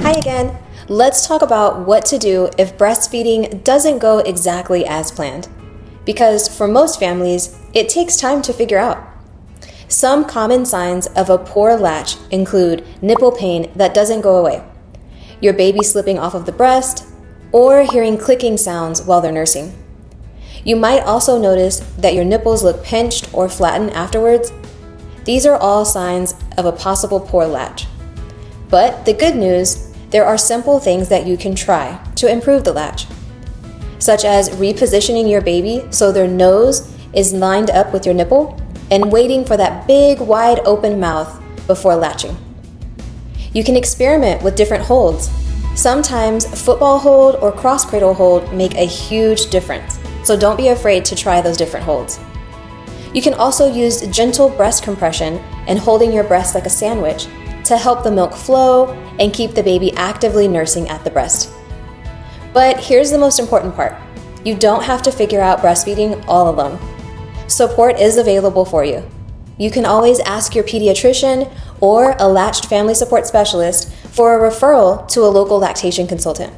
Hi again. Let's talk about what to do if breastfeeding doesn't go exactly as planned. Because for most families, it takes time to figure out. Some common signs of a poor latch include nipple pain that doesn't go away, your baby slipping off of the breast, or hearing clicking sounds while they're nursing. You might also notice that your nipples look pinched or flattened afterwards. These are all signs of a possible poor latch. But the good news, there are simple things that you can try to improve the latch, such as repositioning your baby so their nose is lined up with your nipple and waiting for that big, wide open mouth before latching. You can experiment with different holds. Sometimes football hold or cross-cradle hold make a huge difference, so don't be afraid to try those different holds. You can also use gentle breast compression and holding your breast like a sandwich to help the milk flow and keep the baby actively nursing at the breast. But here's the most important part. You don't have to figure out breastfeeding all alone. Support is available for you. You can always ask your pediatrician or a Latched family support specialist for a referral to a local lactation consultant.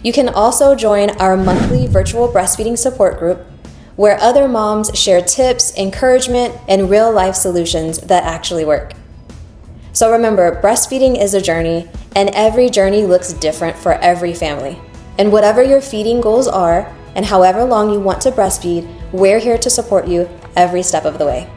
You can also join our monthly virtual breastfeeding support group where other moms share tips, encouragement, and real-life solutions that actually work. So remember, breastfeeding is a journey, and every journey looks different for every family. And whatever your feeding goals are, and however long you want to breastfeed, we're here to support you every step of the way.